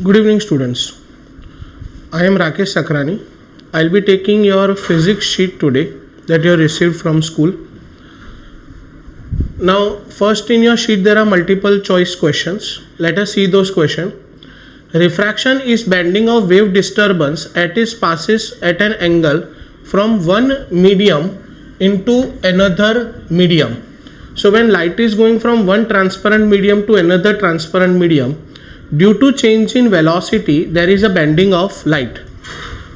Good evening, students. I am Rakesh Sakrani. I'll be taking your physics sheet today that you have received from school. Now, first in your sheet there are multiple choice questions. Let us see those questions. Refraction is bending of wave disturbance at its passes at an angle from one medium into another medium. So when light is going from one transparent medium to another transparent medium, due to change in velocity, there is a bending of light.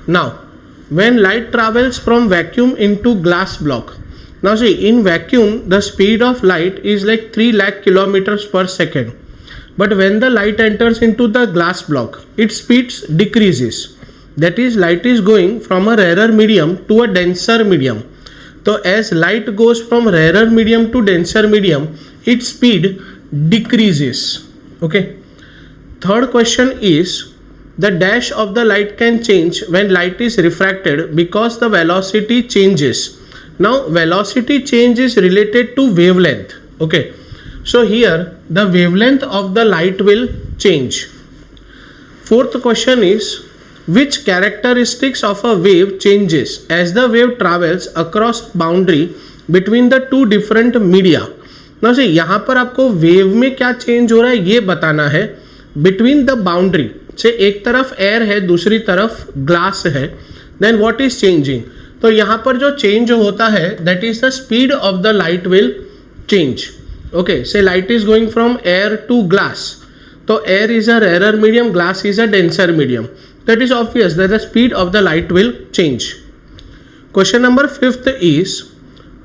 Now, when light travels from vacuum into glass block, now see, in vacuum, the speed of light is like 3 lakh kilometers per second. But when the light enters into the glass block, its speed decreases. That is, light is going from a rarer medium to a denser medium. So as light goes from rarer medium to denser medium, its speed decreases. Okay. Third question is, the dash of the light can change when light is refracted because the velocity changes. Now velocity change is related to wavelength. Okay. So here the wavelength of the light will change. Fourth question is, which characteristics of a wave changes as the wave travels across boundary between the two different media. Now see, यहाँ पर आपको wave में क्या change हो रहा है ये बताना है. बिटवीन द बाउंड्री से एक तरफ एयर है, दूसरी तरफ ग्लास है, देन व्हाट इज चेंजिंग. तो यहाँ पर जो चेंज होता है that is the speed of the light will change. Okay, say light is going from air to glass. तो air is a rare medium, glass is a denser medium. That is obvious that the speed of the light will change. Question number 5th is,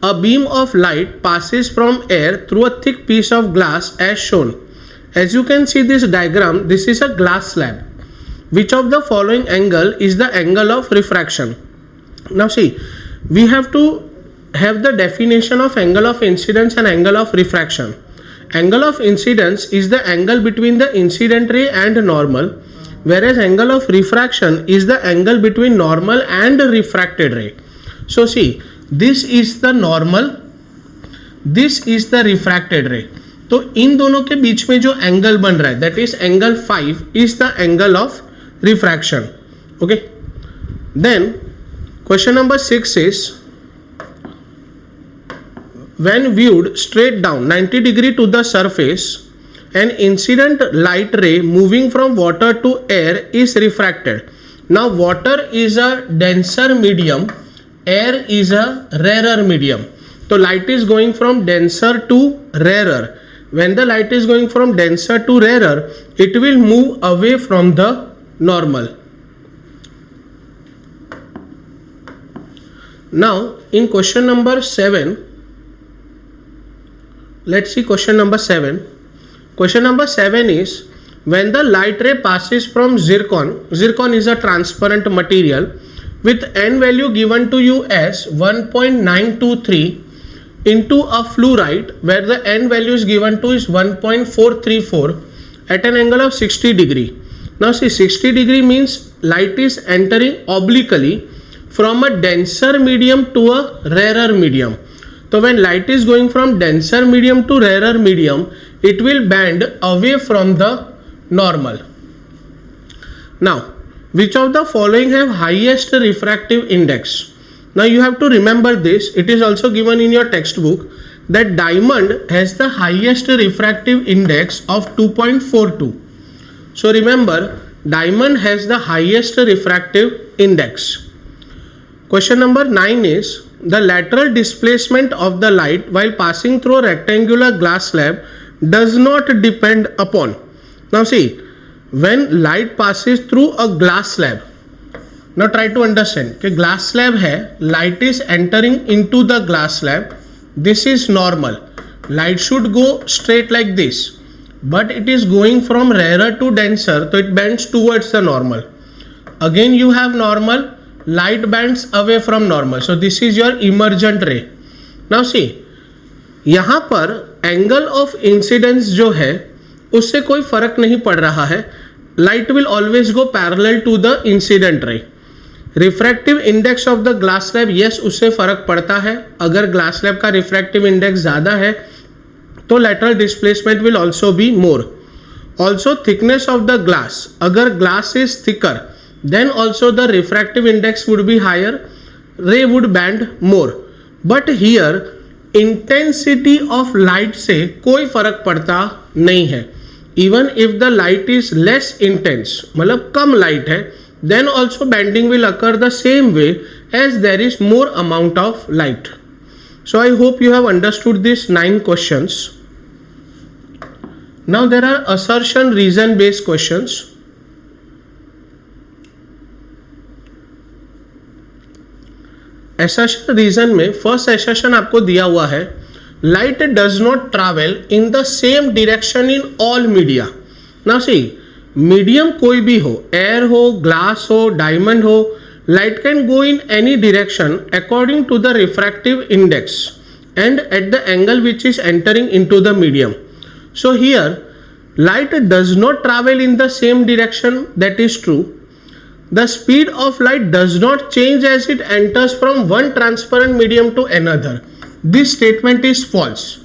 a beam of light passes from air through a thick piece of glass as shown. As you can see this diagram, this is a glass slab. Which of the following angle is the angle of refraction? Now see, we have to have the definition of angle of incidence and angle of refraction. Angle of incidence is the angle between the incident ray and normal, whereas angle of refraction is the angle between normal and refracted ray. So see, this is the normal, this is the refracted ray. तो इन दोनों के बीच में जो angle बन रहा है that is angle 5 is the angle of refraction. Okay, then question number 6 is, when viewed straight down 90 degree to the surface an incident light ray moving from water to air is refracted. Now water is a denser medium, air is a rare medium. तो light is going from denser to rare. When the light is going from denser to rarer, it will move away from the normal. Now, in question number 7, let's see question number 7. Question number 7 is, when the light ray passes from zircon, zircon is a transparent material with n value given to you as 1.923 into a fluoride where the n value is given to is 1.434 at an angle of 60 degree. Now see, 60 degree means light is entering obliquely from a denser medium to a rarer medium. So when light is going from denser medium to rarer medium, it will bend away from the normal. Now, which of the following have highest refractive index? Now you have to remember this, it is also given in your textbook that diamond has the highest refractive index of 2.42. So remember, diamond has the highest refractive index. Question number 9 is, the lateral displacement of the light while passing through a rectangular glass slab does not depend upon. Now see, when light passes through a glass slab, now try to understand कि glass slab है, light is entering into the glass slab, this is normal, light should go straight like this, but it is going from rarer to denser, so it bends towards the normal. Again you have normal, light bends away from normal, so this is your emergent ray. Now see, यहाँ पर angle of incidence जो है उससे कोई फर्क नहीं पड़ रहा है, light will always go parallel to the incident ray. Refractive index of the glass slab, yes उससे फर्क पड़ता है. अगर ग्लास स्लैब का रिफ्रैक्टिव इंडेक्स ज़्यादा है तो lateral displacement will also be more. Also thickness of the glass. अगर glass is thicker, then also the refractive index would be higher, ray would bend more. But here intensity of light से कोई फर्क पड़ता नहीं है. Even if the light is less intense, मतलब कम light है, then also bending will occur the same way as there is more amount of light. So I hope you have understood these 9 questions. Now there are assertion reason based questions. Assertion reason में first assertion आपको दिया हुआ है, light does not travel in the same direction in all media. Now see, medium कोई भी हो, air हो, glass हो, diamond हो, light can go in any direction according to the refractive index and at the angle which is entering into the medium. So here light does not travel in the same direction, that is true. The speed of light does not change as it enters from one transparent medium to another. This statement is false.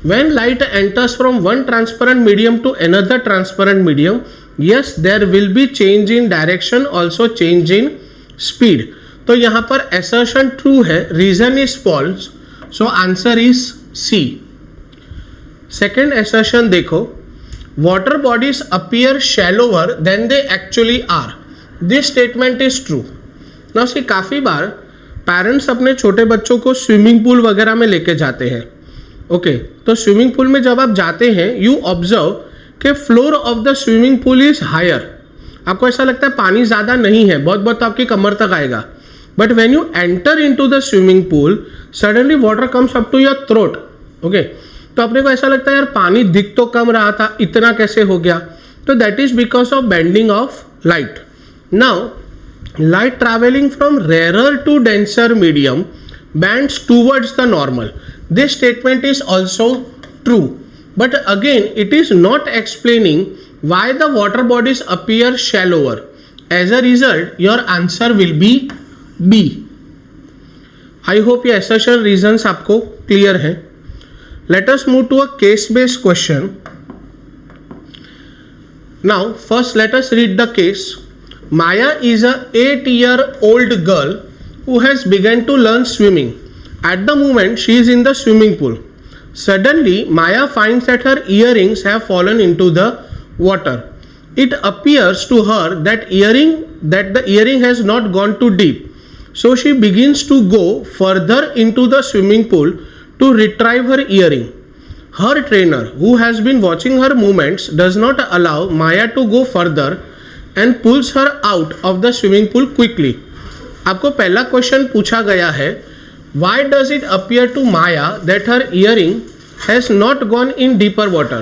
When light enters from one transparent medium to another transparent medium, yes, there will be change in direction, also change in speed. तो यहाँ पर assertion true है, reason is false, so answer is C. Second assertion देखो, water bodies appear shallower than they actually are. This statement is true. Now see, काफ़ी बार parents अपने छोटे बच्चों को स्विमिंग पूल वगैरह में लेके जाते हैं. ओके, तो स्विमिंग पूल में जब आप जाते हैं, यू ऑब्जर्व कि floor of the swimming pool is higher. आपको ऐसा लगता है पानी ज़्यादा नहीं है, बहुत बहुत तो आपकी कमर तक आएगा. But when you enter into the swimming pool, suddenly water comes up to your throat. Okay, तो अपने को ऐसा लगता है यार पानी दिख तो कम रहा था, इतना कैसे हो गया? तो that is because of bending of light. Now light traveling from rarer to denser medium bends towards the normal. This statement is also true, but again it is not explaining why the water bodies appear shallower. As a result, your answer will be B. I hope ये assertion reasons आपको clear है. Let us move to a case based question. Now first let us read the case. Maya is a 8-year-old girl who has begun to learn swimming. At the moment, she is in the swimming pool. Suddenly, Maya finds that her earrings have fallen into the water. It appears to her that the earring has not gone too deep. So she begins to go further into the swimming pool to retrieve her earring. Her trainer, who has been watching her movements, does not allow Maya to go further and pulls her out of the swimming pool quickly. आपको पहला question पूछा गया है, why does it appear to Maya that her earring has not gone in deeper water?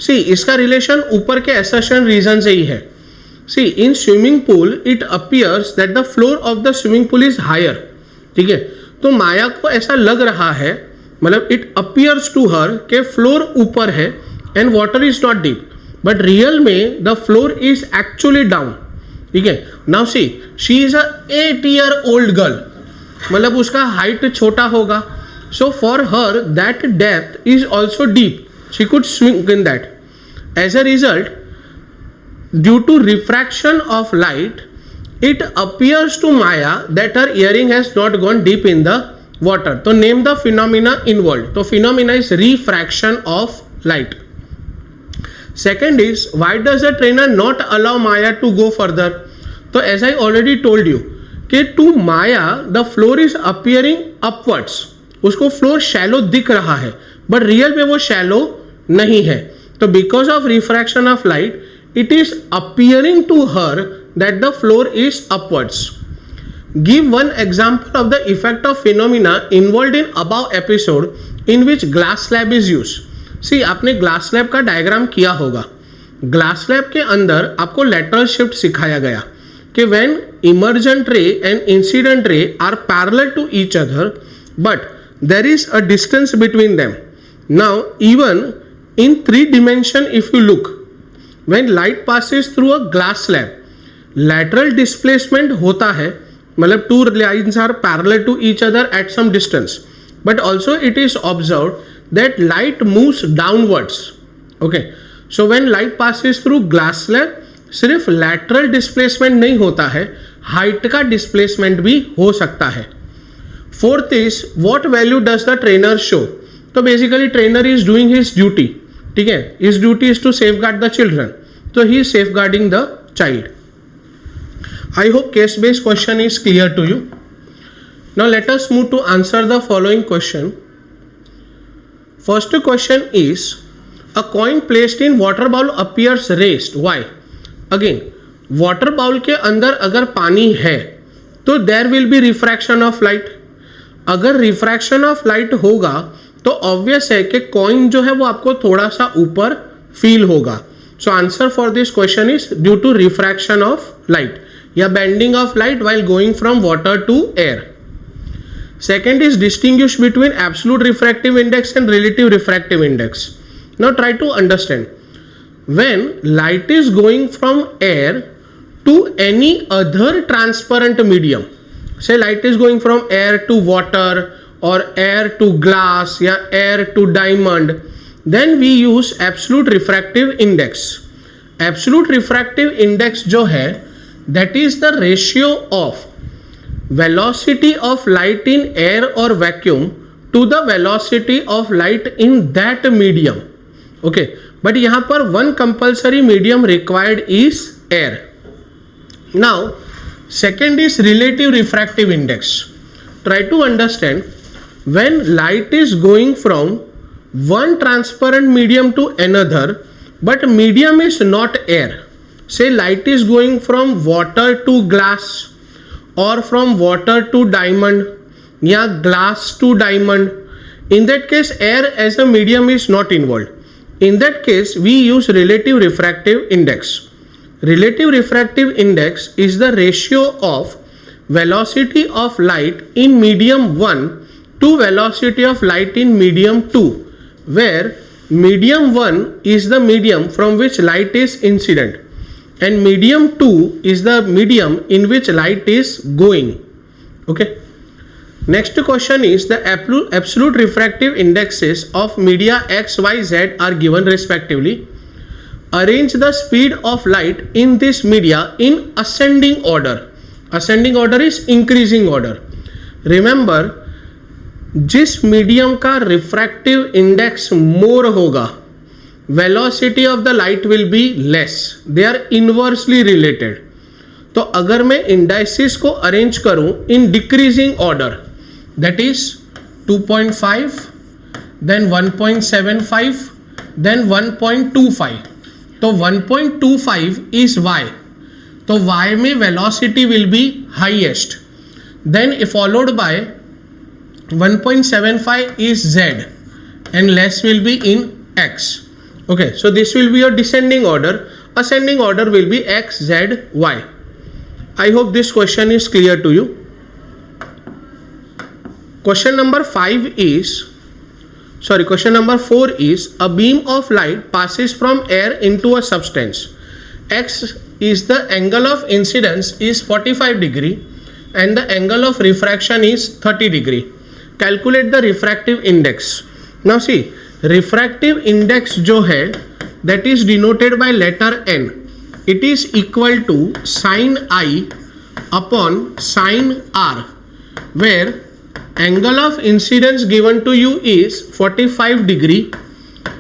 See, इसका relation ऊपर के assertion reason से ही है. See, in swimming pool it appears that the floor of the swimming pool is higher. ठीक है, तो माया को ऐसा लग रहा है, मतलब it appears to her कि फ्लोर ऊपर है and water is not deep. But real में the floor is actually down. ठीक है, now see, she is a 8-year-old girl, मतलब उसका हाइट छोटा होगा. So for her that depth is also deep, she could swim in that. As a result, due to refraction of light, it appears to Maya that her earring has not gone deep in the water. तो name the phenomena involved. तो phenomena is refraction of light. Second is, why does the trainer not allow Maya to go further? तो as I already told you कि to Maya the floor is appearing upwards. उसको floor shallow दिख रहा है, but real में वो shallow नहीं है. तो because of refraction of light, it is appearing to her that the floor is upwards. Give one example of the effect of phenomena involved in above episode in which glass slab is used. सी, आपने glass slab का diagram किया होगा. Glass slab के अंदर आपको lateral shift सिखाया गया कि when emergent ray and incident ray are parallel to each other but there is a distance between them. Now even in 3 dimension if you look, when light passes through a glass slab, lateral displacement होता है, मतलब 2 lines are parallel to each other at some distance, but also it is observed that light moves downwards. Okay, so when light passes through glass slab सिर्फ lateral displacement नहीं होता है, height का displacement भी हो सकता है. Fourth is what value does the trainer show. तो basically trainer is doing his duty. ठीक है, his duty is to safeguard the children, तो he is safeguarding the child. I hope case based question is clear to you. Now let us move to answer the following question. First question is, a coin placed in water bowl appears raised. Why? Again, water bowl के अंदर अगर पानी है तो there will be refraction of light. अगर refraction of light होगा तो obvious है कि coin जो है वो आपको थोड़ा सा ऊपर feel होगा. So answer for this question is due to refraction of light या bending of light while going from water to air. Second is distinguish between absolute refractive index and relative refractive index. Now try to understand. When light is going from air to any other transparent medium, say light is going from air to water or air to glass या air to diamond, then we use absolute refractive index. Absolute refractive index जो है that is the ratio of velocity of light in air or vacuum to the velocity of light in that medium. Okay, but यहाँ पर one compulsory medium required is air. Now second is relative refractive index. Try to understand when light is going from one transparent medium to another but medium is not air. Say light is going from water to glass or from water to diamond या glass to diamond. In that case air as a medium is not involved. In that case we use relative refractive index. Relative refractive index is the ratio of velocity of light in medium 1 to velocity of light in medium 2, where medium 1 is the medium from which light is incident and medium 2 is the medium in which light is going. Okay, next question is the absolute refractive indexes of media x, y, z are given respectively. Arrange the speed of light in this media in ascending order. Ascending order is increasing order. Remember, जिस medium का refractive index more होगा velocity of the light will be less. They are inversely related. तो अगर मैं indices को arrange करूं in decreasing order, that is 2.5, then 1.75, then 1.25. तो 1.25 is y. तो y में velocity will be highest, then followed by 1.75 is z and less will be in x. Okay, so this will be your descending order. Ascending order will be x, z, y. I hope this question is clear to you. Question number 4 is a beam of light passes from air into a substance. X is the angle of incidence is 45 degree and the angle of refraction is 30 degree. Calculate the refractive index. Now see, refractive index जो है that is denoted by letter n. It is equal to sin I upon sin R, where angle of incidence given to you is 45 degree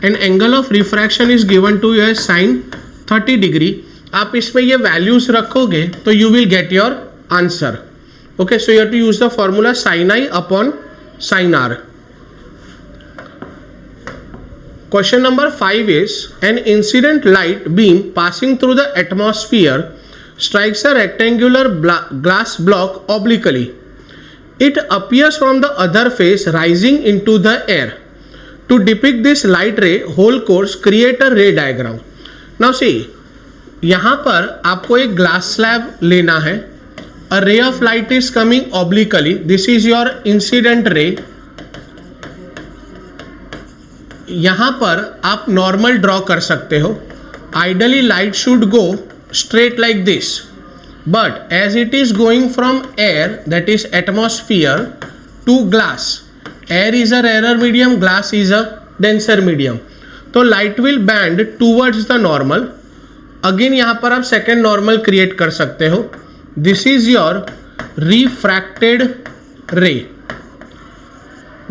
and angle of refraction is given to you as sin 30 degree. आप इसमें ये values रखोगे तो you will get your answer. Okay, so you have to use the formula sin I upon sin R. Question number 5 is an incident light beam passing through the atmosphere strikes a rectangular glass block obliquely. It appears from the other face rising into the air. To depict this light ray whole course, create a ray diagram. Now see, यहाँ पर आपको एक glass slab लेना है. A ray of light is coming obliquely. This is your incident ray. यहाँ पर आप normal draw कर सकते हो. Ideally light should go straight like this, but as it is going from air that is atmosphere to glass, air is a rare medium, glass is a denser medium. तो तो light will bend towards the normal. Again यहां पर आप second normal create कर सकते हो. This is your refracted ray.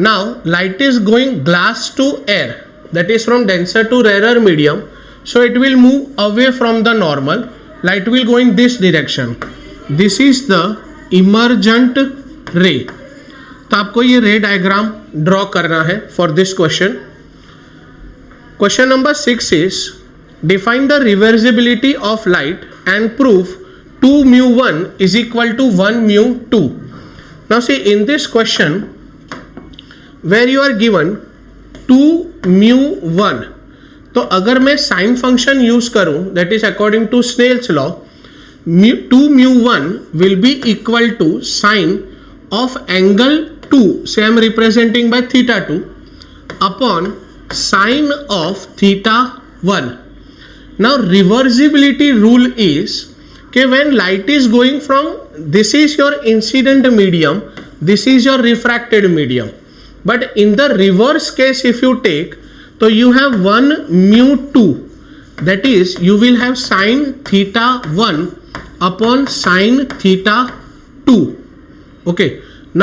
Now light is going glass to air, that is from denser to rarer medium, so it will move away from the normal. Light will go in this direction. This is the emergent ray. तो आपको ये रे diagram draw करना है for this question. Question number 6 is define the reversibility of light and prove 2 mu1 is equal to 1 mu2. Now see, in this question where you are given 2 mu1, तो अगर मैं sine function use करूं, that is according to Snell's law, 2 mu1 will be equal to sine of angle 2, say I am representing by theta 2 upon sine of theta 1. Now reversibility rule is कि when light is going from, this is your incident medium, this is your refracted medium. But in the reverse case if you take, so you have 1 mu2, that is you will have sine theta 1 upon sine theta 2. Okay,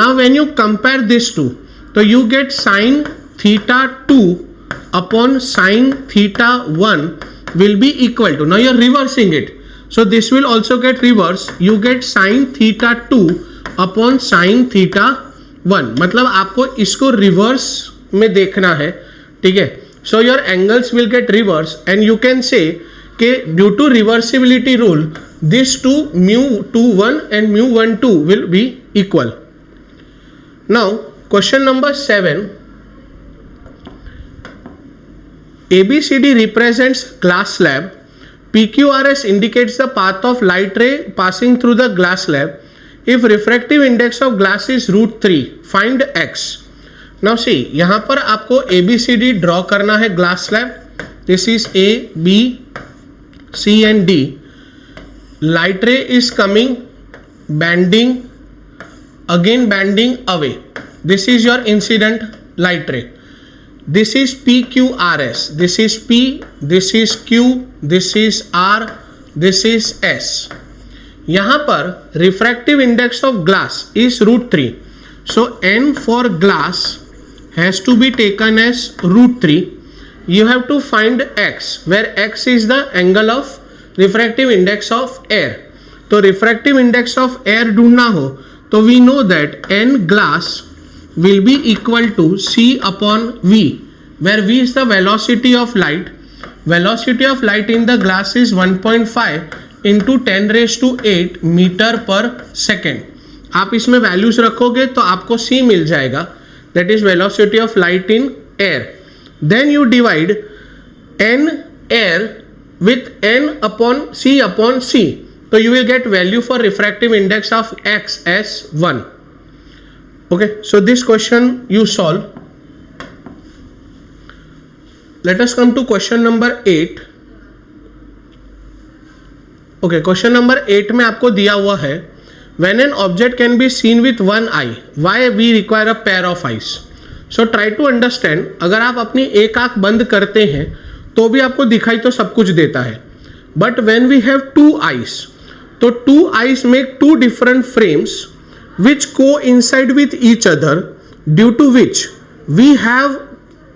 now when you compare these two, so you get sine theta 2 upon sine theta 1 will be equal to, now you are reversing it, so this will also get reversed, you get sine theta 2 upon sine theta 1. मतलब आपको इसको reverse में देखना है, ठीक है. So your angles will get reverse and you can say कि due to reversibility rule this to mu21 and mu12 will be equal. Now question number 7, ABCD represents glass slab. PQRS indicates the path of light ray passing through the glass slab. If refractive index of glass is √3, find x. Now see, यहाँ पर आपको ABCD draw करना है glass slab. This is A, B, C and D. Light ray is coming, bending, again bending away. This is your incident light ray. This is PQRS. This is P, this is Q, this is R, this is S. यहाँ पर refractive index of glass is √3, so n for glass has to be taken as √3. You have to find x, where x is the angle of refractive index of air. तो refractive index of air ढूंढना हो तो we know that n glass will be equal to c upon v, where v is the velocity of light. Velocity of light in the glass is 1.5 into 10⁸ meter per second. आप इसमें values रखोगे तो आपको c मिल जाएगा, that is velocity of light in air. Then you divide n air with n upon c, तो you will get value for refractive index of x as 1. Okay, so this question you solve. Let us come to question number 8. ओके, question number 8 में आपको दिया हुआ है when an object can be seen with 1 eye, why we require a pair of eyes. So try to understand, अगर आप अपनी एक आंख बंद करते हैं तो भी आपको दिखाई तो सब कुछ देता है, but when we have 2 eyes, तो 2 eyes make 2 different frames which coincide with each other, due to which we have,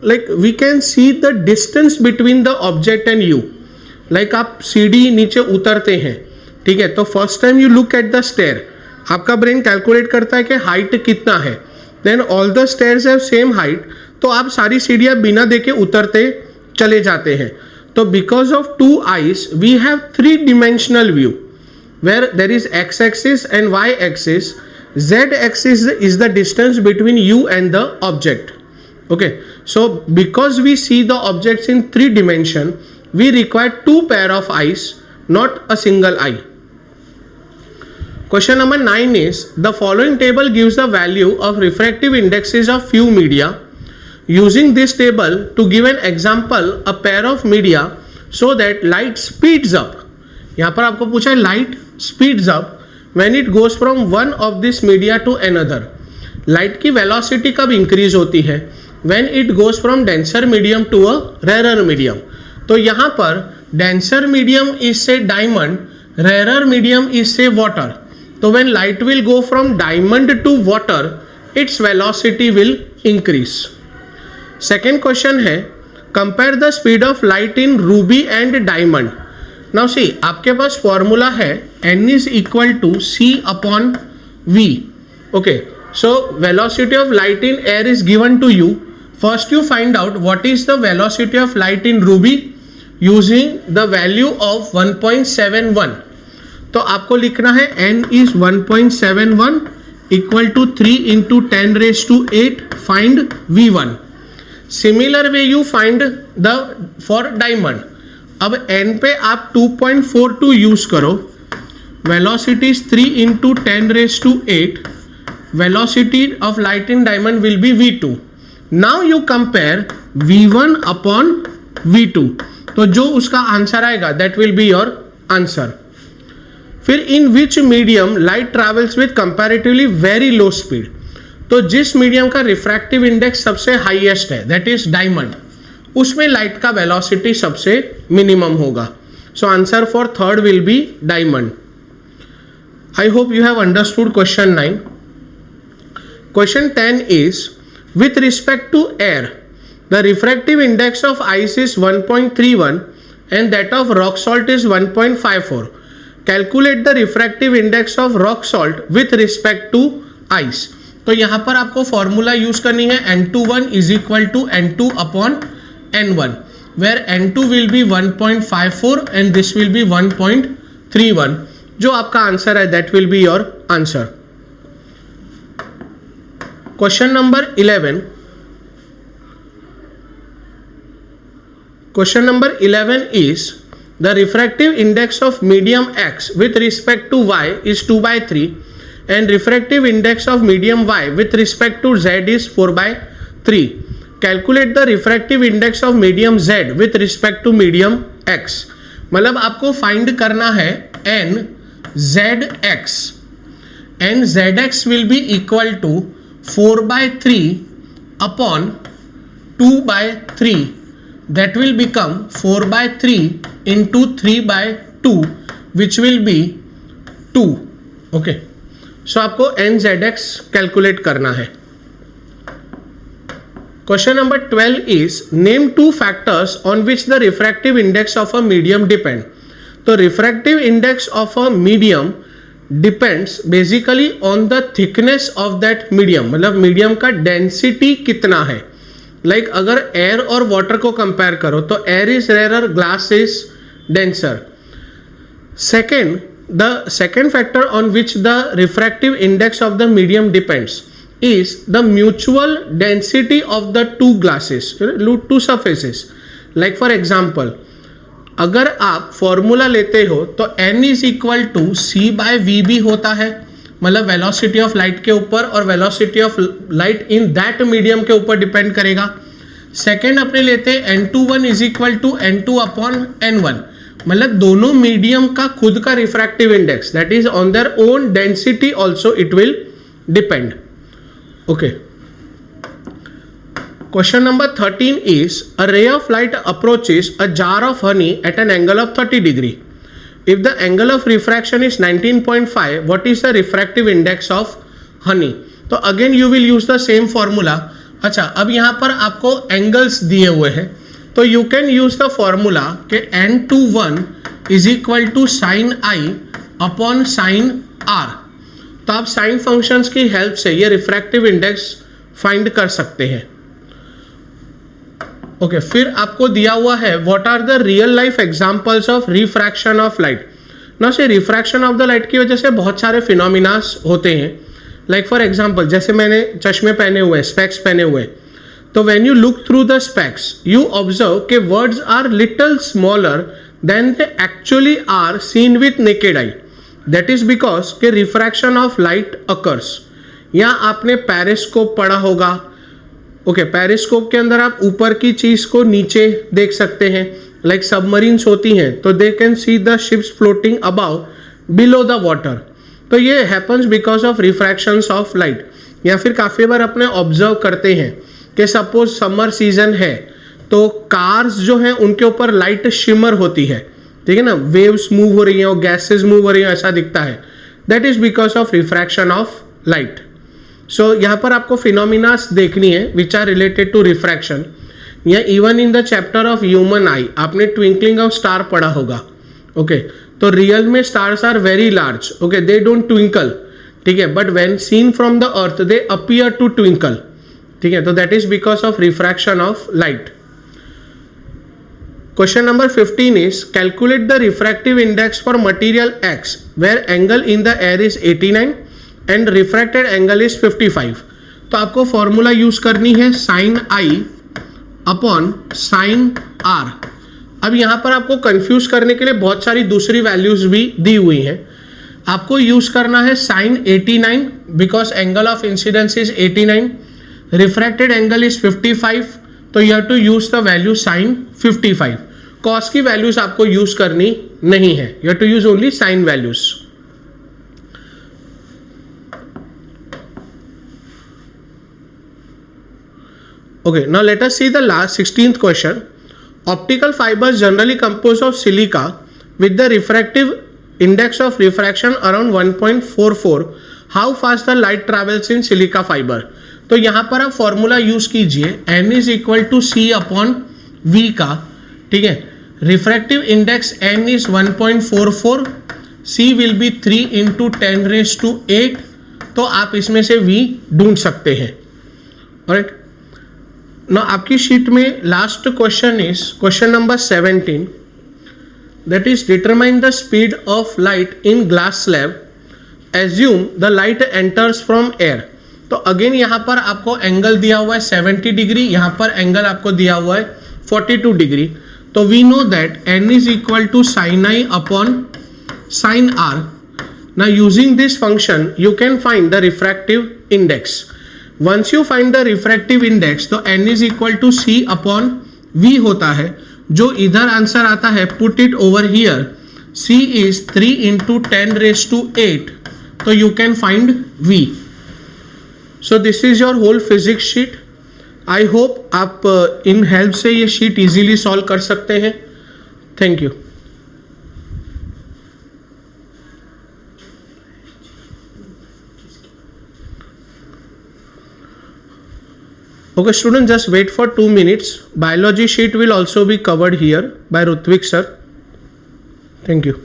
like we can see the distance between the object and you. Like आप सीढ़ी नीचे उतरते हैं, ठीक है, तो first time you look at the stair, आपका brain calculate करता है कि हाइट कितना है, then all the stairs have same height, तो आप सारी सीढ़ियाँ बिना देखे उतरते चले जाते हैं. तो because of 2 eyes we have 3 dimensional view where there is x axis and y axis. z axis is the distance between you and the object. Okay, so because we see the objects in 3 dimension, we require 2 pair of eyes, not a single eye. Question number 9 is, the following table gives the value of refractive indexes of few media. Using this table to give an example, a pair of media, so that light speeds up. यहाँ पर आपको पूछा है light speeds up when it goes from one of this media to another. Light की velocity कब increase होती है? When it goes from denser medium to a rarer medium. तो यहाँ पर denser medium is say diamond, rarer medium is say water. तो when light will go from diamond to water, its velocity will increase. Second question है, compare the speed of light in ruby and diamond. Now see, आपके पास formula है n is equal to c upon v. Okay, so velocity of light in air is given to you. First you find out what is the velocity of light in ruby using the value of 1.71. तो आपको लिखना है n is 1.71 equal to 3 into 10⁸ find v1. Similar way you find the for diamond. अब n पे आप 2.42 use करो. Velocity is 3 into 10⁸. Velocity of light in diamond will B v2. Now you compare v1 upon v2. तो जो उसका answer आएगा that will be your answer. फिर in which medium light travels with comparatively very low speed. तो जिस medium का refractive index सबसे highest है दैट इज डायमंड, उसमें लाइट का वेलोसिटी सबसे मिनिमम होगा. So answer for third will be diamond. I hope you have understood question 9. Question 10 is with respect to air the refractive index of ice is 1.31 and that of rock salt is 1.54. Calculate the refractive index of rock salt with respect to ice. तो यहाँ पर आपको formula use करनी है n21 is equal to n2 upon n1, where n2 will be 1.54 and this will be 1.31. जो आपका answer है that will be your answer. Question number 11. Question number 11 is the refractive index of medium x with respect to y is 2/3 and refractive index of medium y with respect to z is 4/3. Calculate the refractive index of medium z with respect to medium x. मतलब आपको find करना है n zx. n zx will be equal to 4/3 upon 2/3. That will become 4/3 into 3/2 which will be 2. Okay. सो आपको N Z x calculate करना है. Question number 12 is name 2 factors on which the refractive index of a medium depend. तो refractive index of a medium depends basically on the thickness of that medium. मतलब medium का density कितना है. Like अगर air और water को compare करो तो air is rare, glass is denser. The second factor on which the refractive index of the medium depends is the mutual density of the two glasses, two surfaces. Like for example, अगर आप formula लेते हो तो n is equal to c/v होता है. मतलब velocity of light के ऊपर और velocity of light in that medium के ऊपर डिपेंड करेगा. सेकेंड अपने लेते हैं n21 is equal to n2 upon n1. मतलब दोनों मीडियम का खुद का refractive index that is on their own density also it will depend. Okay. Question number 13 is a ray of light approaches a jar of honey at an angle of 30 degree. If the angle of refraction is 19.5, what is the refractive index of honey. तो again you will use the same formula. अच्छा, अब यहां पर आपको angles दिए हुए हैं तो you can use the formula के n21 is equal to sine I upon sine R. तो आप साइन फंक्शंस की हेल्प से ये रिफ्रैक्टिव इंडेक्स फाइंड कर सकते हैं. ओके, फिर आपको दिया हुआ है what are the real life examples of refraction of light. ना से रिफ्रैक्शन ऑफ द लाइट की वजह से बहुत सारे फिनोमिनास होते हैं. लाइक फॉर एग्जांपल जैसे मैंने चश्मे पहने हुए, स्पेक्स पहने हुए, तो when you look through the specs you observe कि words are little smaller than they actually are seen with naked eye. That is because कि refraction of light occurs. यहाँ आपने पेरिस्कोप पढ़ा होगा. ओके, पेरिस्कोप के अंदर आप ऊपर की चीज को नीचे देख सकते हैं. लाइक सबमरीन्स होती हैं तो they can see the ships floating above below the water. तो ये happens because of refractions of light. या फिर काफ़ी बार अपने ऑब्जर्व करते हैं कि सपोज समर सीजन है तो कार्स जो हैं उनके ऊपर लाइट शिमर होती है, ठीक है ना, वेव्स मूव हो रही हैं और गैसेस मूव हो रही हैं, ऐसा दिखता है, that is because of refraction of light. So यहाँ पर आपको फिनोमिनास देखनी है which are related to refraction. या even in the chapter of human eye आपने ट्विंकलिंग ऑफ स्टार पढ़ा होगा. ओके, तो रियल में stars are very large. Okay, they don't twinkle, ठीक है, but when seen from the earth they appear to twinkle, ठीक है, तो that is because of refraction of light. Question number 15 is calculate the refractive index for material X where angle in the air is 89 and refracted angle is 55. तो आपको formula use करनी है sin I upon sin R. अब यहाँ पर आपको confuse करने के लिए बहुत सारी दूसरी वैल्यूज भी दी हुई हैं. आपको यूज करना है sin 89 because angle of incidence is 89, refracted angle is 55, तो you have to use the value sin 55. Cos की वैल्यूज आपको यूज करनी नहीं है, you have to use only sine values. Okay, now let us see the last 16th question. Optical fibers generally composed of silica with the refractive index of refraction around 1.44. How fast the light travels in silica fiber? तो यहाँ पर आप formula use कीजिए n is equal to C upon V का, ठीक है. Refractive index n is 1.44, c will be 3 into 10⁸, तो आप इसमें से v ढूंढ सकते हैं. राइट, ना आपकी शीट में last question is question number 17, that is determine the speed of light in glass slab, assume the light enters from air. तो अगेन यहाँ पर आपको एंगल दिया हुआ है 70 डिग्री, यहाँ पर एंगल आपको दिया हुआ है 42 डिग्री. तो we know that n is equal to sine I upon sine R. ना using this function you can find the refractive index. Once you find the refractive index तो n is equal to C upon V होता है. जो इधर answer आता है put it over here, c is 3 into 10⁸, तो you can find v. So this is your whole physics sheet. I hope आप इन help से ये शीट इजीली सॉल्व कर सकते हैं. Thank you. Okay, students, just wait for 2 minutes. Biology sheet will also be covered here by Rutvik sir. Thank you.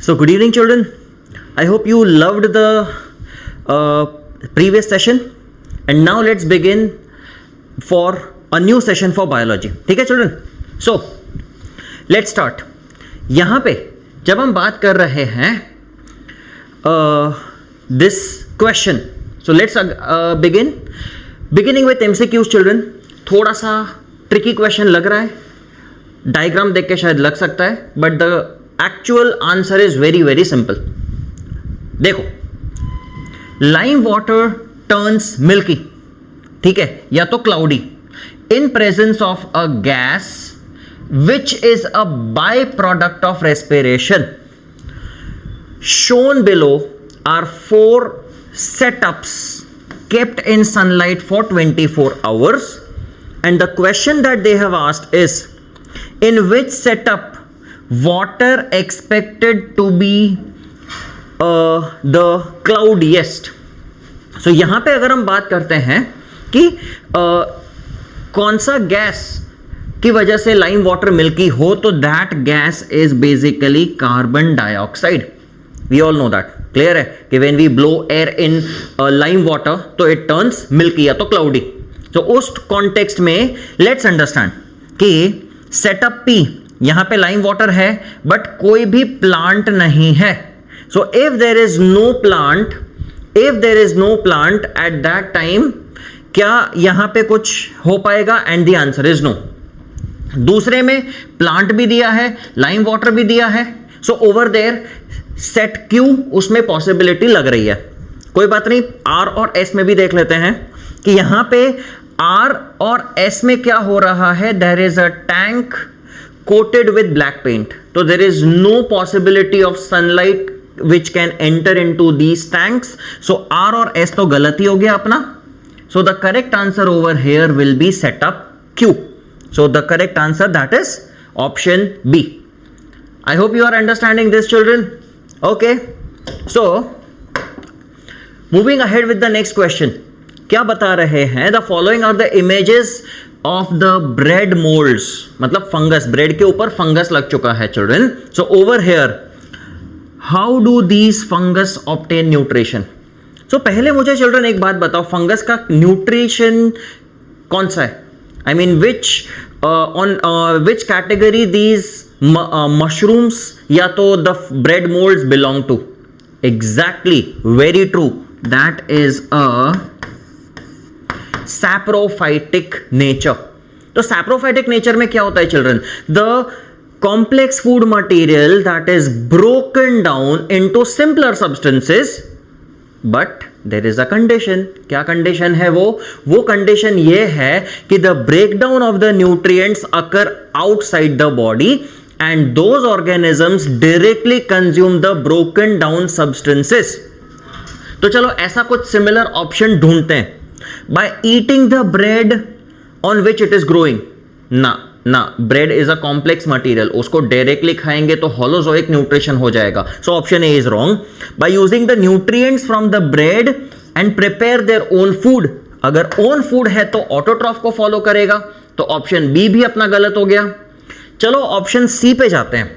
So good evening children, I hope you loved the previous session, and now let's begin for a new session for biology. ठीक है children? So let's start. यहाँ पे जब हम बात कर रहे हैं this question, so let's begin. Beginning with MCQs children. थोड़ा सा ट्रिकी क्वेश्चन लग रहा है, डायग्राम देख के शायद लग सकता है, but the actual answer is very very simple. देखो, लाइम वाटर टर्न्स मिल्की, ठीक है, या तो cloudy in presence of a gas which is a byproduct of respiration. Shown below are 4 setups kept in sunlight for 24 hours, and the question that they have asked is, in which setup water expected to be the cloudiest? So यहाँ पे अगर हम बात करते हैं कि कौन सा गैस की वजह से लाइम वाटर मिल्की हो, तो that gas is basically carbon dioxide. We all know that. Clear है कि when we blow air in lime water तो इट टर्न्स मिल्की या तो क्लाउडी. तो उस कॉन्टेक्स्ट में लेट्स अंडरस्टैंड कि सेटअप पी, यहां पे लाइम वाटर है बट कोई भी प्लांट नहीं है. So if there is no plant at that time, क्या यहां पे कुछ हो पाएगा? And the answer is no. दूसरे में प्लांट भी दिया है, लाइम वाटर भी दिया है, so over there set Q, उसमें पॉसिबिलिटी लग रही है. कोई बात नहीं, आर और एस में भी देख लेते हैं कि यहां पे आर और एस में क्या हो रहा है. There is a tank coated with black paint, तो there is no possibility of sunlight which can enter into these tanks. So R और एस तो गलत ही हो गया अपना. So the correct answer over here will be setup Q. So the correct answer, that is option B. I hope you are understanding this children. Okay. So moving ahead with the next question. क्या बता रहे हैं? The following are the images of the bread molds. मतलब fungus, bread के ऊपर fungus लग चुका है children. So over here, how do these fungus obtain nutrition? So पहले मुझे children एक बात बताओ, फंगस का न्यूट्रिशन कौन सा है? I mean, which category these mushrooms या तो the bread molds belong to? Exactly, very true. That is a saprophytic nature. तो saprophytic nature में क्या होता है children? The complex food material that is broken down into simpler substances, but there is a condition. क्या condition है? वो condition ये है कि the breakdown of the nutrients occur outside the body and those organisms directly consume the broken down substances. तो चलो ऐसा कुछ सिमिलर ऑप्शन ढूंढते हैं. By eating the bread on which it is growing, ना, bread is a complex material, उसको directly खाएंगे तो होलोजोइक न्यूट्रिशन हो जाएगा. So option A is wrong. By using the nutrients from the bread and prepare their own food, अगर own food है तो autotroph को फॉलो करेगा, तो ऑप्शन बी भी अपना गलत हो गया. चलो ऑप्शन सी पे जाते हैं.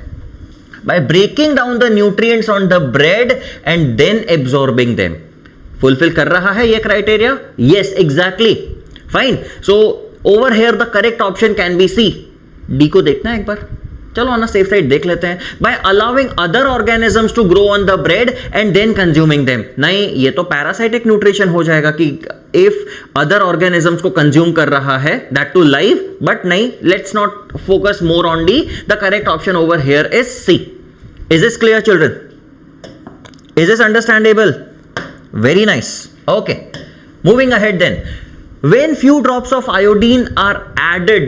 By breaking down the nutrients on the bread and then absorbing them, fulfil कर रहा है ये criteria? Yes, exactly, fine. So over here the correct option can be C. D को देखना है एक बार, चलो ऑन अ सेफ साइड देख लेते हैं. By allowing other organisms to grow on the bread and then consuming them, नहीं, ये तो पैरासाइटिक न्यूट्रिशन हो जाएगा कि इफ अदर ऑर्गेनिजम्स को कंज्यूम कर रहा है, दैट टू लाइव, बट नहीं, let's not focus more on D. The correct option over here is C. Is this clear children? Is this understandable? Very nice. Okay, moving ahead then. When few drops of iodine are added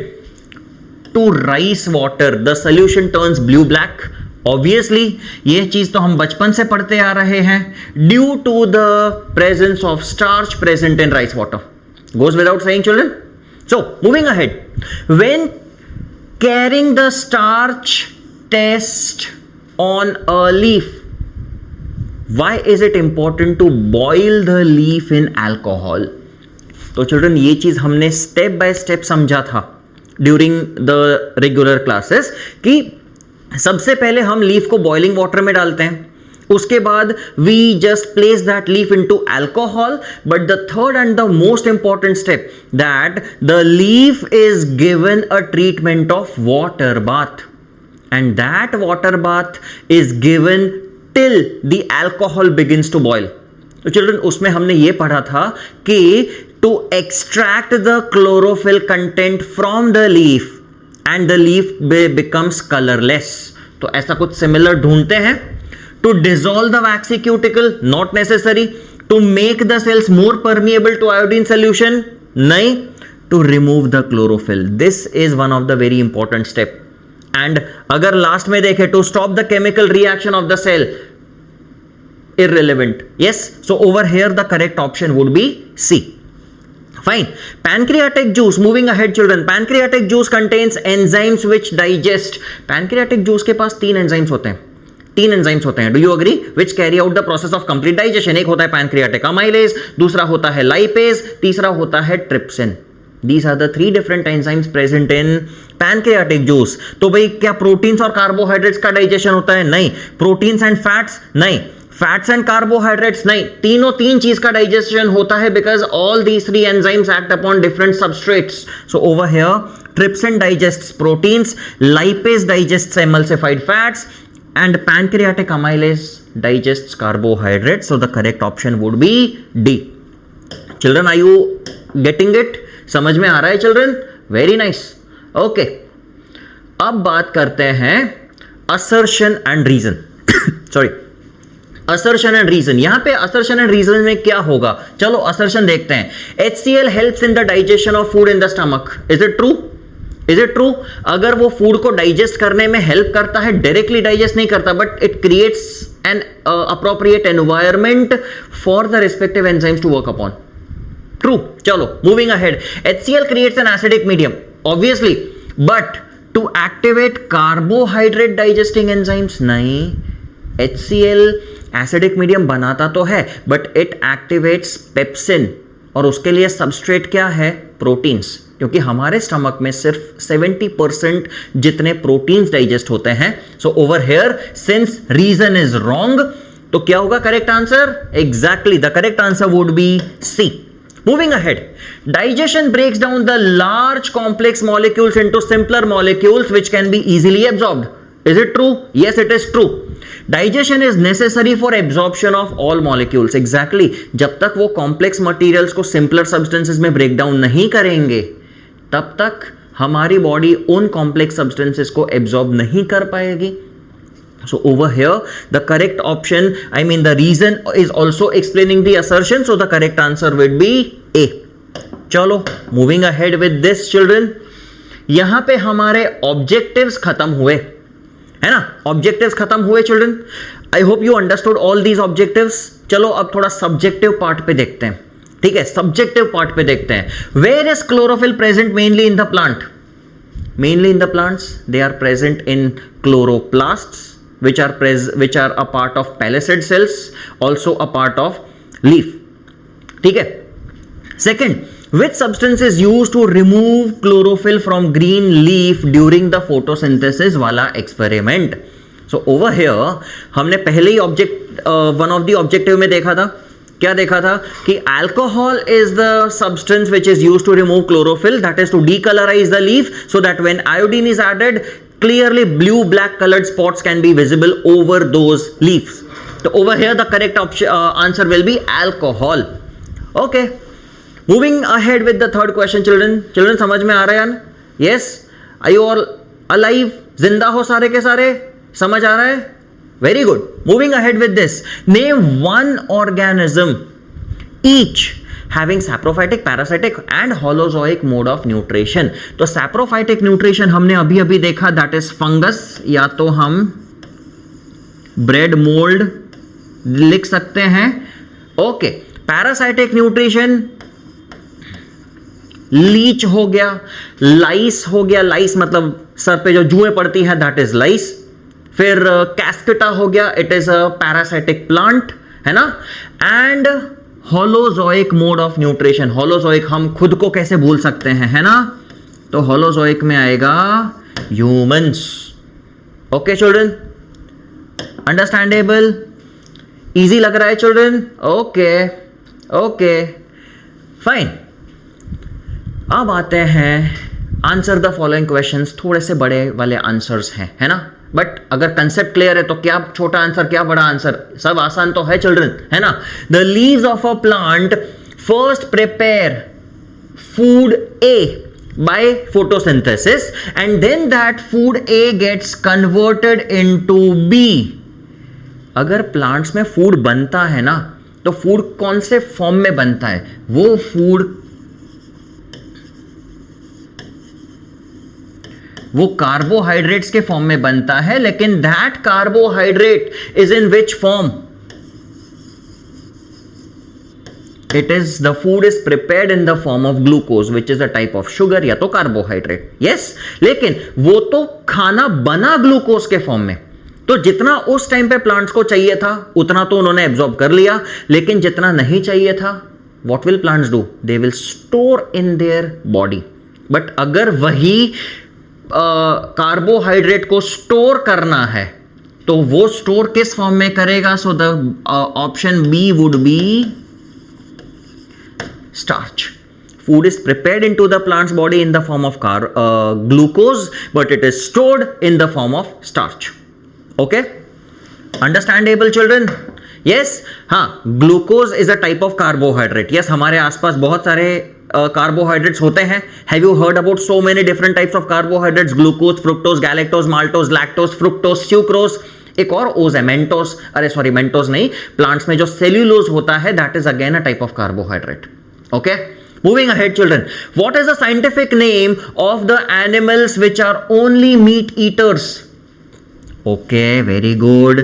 to rice water, the solution turns blue-black. Obviously, ये चीज तो हम बचपन से पढ़ते आ रहे हैं. Due to the presence of starch present in rice water. Goes without saying, children. So, moving ahead. When carrying the starch test on a leaf, why is it important to boil the leaf in alcohol? तो children ये चीज हमने step by step समझा था during the regular classes कि सबसे पहले हम लीफ को बॉइलिंग वाटर में डालते हैं, उसके बाद we just place that leaf into alcohol, but the third and the most important step that the leaf is given a treatment of water bath, and that water bath is given till the alcohol begins to boil. तो children उसमें हमने ये पढ़ा था कि to extract the chlorophyll content from the leaf and the leaf becomes colourless. तो ऐसा कुछ सिमिलर ढूंढते हैं. To dissolve the waxy cuticle, not necessary. To make the cells more permeable to iodine solution, नहीं. To remove the chlorophyll, this is one of the very important step. And अगर last में देखें, to stop the chemical reaction of the cell, irrelevant. Yes, so over here the correct option would be C. Fine. Pancreatic juice, moving ahead children. Pancreatic juice contains enzymes which digest. Pancreatic juice के पास 3 enzymes होते हैं. 3 enzymes होते हैं. Do you agree? Which carry out the process of complete digestion. एक होता है pancreatic amylase, दूसरा होता है lipase, तीसरा होता है trypsin. These are the 3 different enzymes present in pancreatic juice. तो भाई क्या प्रोटीन्स और कार्बोहाइड्रेट्स का डाइजेशन होता है? नहीं. Proteins and fats? नहीं. Fats and carbohydrates? नहीं. तीनों 3 चीज का डाइजेशन होता है because all these 3 enzymes act upon different substrates. So over here trypsin digests proteins, lipase digests emulsified fats, and pancreatic amylase digests carbohydrates. So the correct option would be D. Children, are you getting it? समझ में आ रहा है children? Very nice. Okay, अब बात करते हैं assertion and reason. Sorry, assertion and reason. यहां पे assertion and reason में क्या होगा? चलो assertion देखते हैं. HCl helps in the digestion of food in the stomach. Is it true? Is it true? अगर वो फूड को डाइजेस्ट करने में हेल्प करता है, डायरेक्टली डाइजेस्ट नहीं करता, but it creates an appropriate environment for the respective enzymes to work upon. True. चलो, moving ahead. HCl creates an acidic medium, obviously, but to activate carbohydrate digesting enzymes, नहीं. HCl acidic medium बनाता तो है, but it activates pepsin, और उसके लिए substrate क्या है? प्रोटीन्स. क्योंकि हमारे स्टमक में सिर्फ 70% जितने प्रोटीन्स डाइजेस्ट होते हैं. So over here since reason is wrong, तो क्या होगा correct answer? Exactly, the correct answer would be C. Moving ahead, digestion breaks down the large complex molecules into simpler molecules which can be easily absorbed. Is it true? Yes, it is true. Digestion is necessary for absorption of all molecules. Exactly. जब तक वो complex materials को simpler substances में break down नहीं करेंगे, तब तक हमारी body उन complex substances को absorb नहीं कर पाएगी. So over here, the correct option, I mean the reason is also explaining the assertion. So the correct answer would be A. चलो, moving ahead with this children. यहां पे हमारे objectives खत्म हुए, है ना? Objectives खत्म हुए children. I hope you understood all these objectives. चलो अब थोड़ा subjective part पे देखते हैं. ठीक है, subjective part पे देखते हैं. Where is chlorophyll present mainly in the plant? Mainly in the plants, they are present in chloroplasts, which are a part of palisade cells, also a part of leaf. ठीक है. Second, which substance is used to remove chlorophyll from green leaf during the photosynthesis वाला experiment? So over here हमने पहले ही one of the objective में देखा था. क्या देखा था? कि alcohol is the substance which is used to remove chlorophyll, that is to decolorize the leaf, so that when iodine is added, clearly blue black colored spots can be visible over those leaves. So over here the correct answer will be alcohol. Okay, moving ahead with the third question children समझ में आ रहा है? Yes, are you all alive? जिंदा हो सारे के सारे? समझ आ रहा है? Very good. Moving ahead with this, name one organism each having saprophytic, parasitic and holozoic mode of nutrition. तो saprophytic nutrition हमने अभी अभी देखा, that is fungus, या तो हम bread mold लिख सकते हैं. ओके, parasitic nutrition लीच हो गया, लाइस हो गया, लाइस मतलब सर पे जो जुएं पड़ती हैं, that is लाइस. फिर कैस्केटा हो गया, it is a parasitic plant, है ना. And holozoic mode of nutrition, holozoic हम खुद को कैसे भूल सकते हैं, है ना. तो होलोजोइक में आएगा humans. Okay children, understandable. Easy लग रहा है चिल्ड्रन? Okay okay fine. अब आते हैं आंसर द फॉलोइंग क्वेश्चंस। थोड़े से बड़े वाले आंसर्स हैं, है ना, बट अगर कंसेप्ट क्लियर है तो क्या छोटा आंसर क्या बड़ा आंसर, सब आसान तो है चिल्ड्रन, है ना। The leaves of a plant first prepare food A by photosynthesis and then that food A gets converted into B। अगर प्लांट्स में फूड बनता है ना तो फूड कौन से फॉर्म में बनता है? वो फूड वो कार्बोहाइड्रेट्स के फॉर्म में बनता है, लेकिन that carbohydrate is in which form? It is the food is prepared in the form of glucose, which is a type of sugar या तो कार्बोहाइड्रेट। yes, लेकिन वो तो खाना बना ग्लूकोज के फॉर्म में, तो जितना उस टाइम पे प्लांट्स को चाहिए था उतना तो उन्होंने एब्जॉर्ब कर लिया, लेकिन जितना नहीं चाहिए था, what will plants do? They will store in their body। But अगर वही कार्बोहाइड्रेट को स्टोर करना है तो वो स्टोर किस फॉर्म में करेगा? So the option B would be starch। Food is prepared into the plant's body in the form of glucose, but it is stored in the form of starch। Okay, understandable children? yes, हाँ, glucose is a type of carbohydrate। yes, हमारे आसपास बहुत सारे carbohydrates होते हैं। have you heard about so many different types of carbohydrates? glucose, fructose, galactose, maltose, lactose, fructose, sucrose, एक और ओज है मेंटोस, अरे सॉरी मेंटोस नहीं, प्लांट्स में जो सेल्यूलोज होता है that is again a type of carbohydrate. Okay, moving ahead children, what is the scientific name of the animals which are only meat eaters? Okay, very good,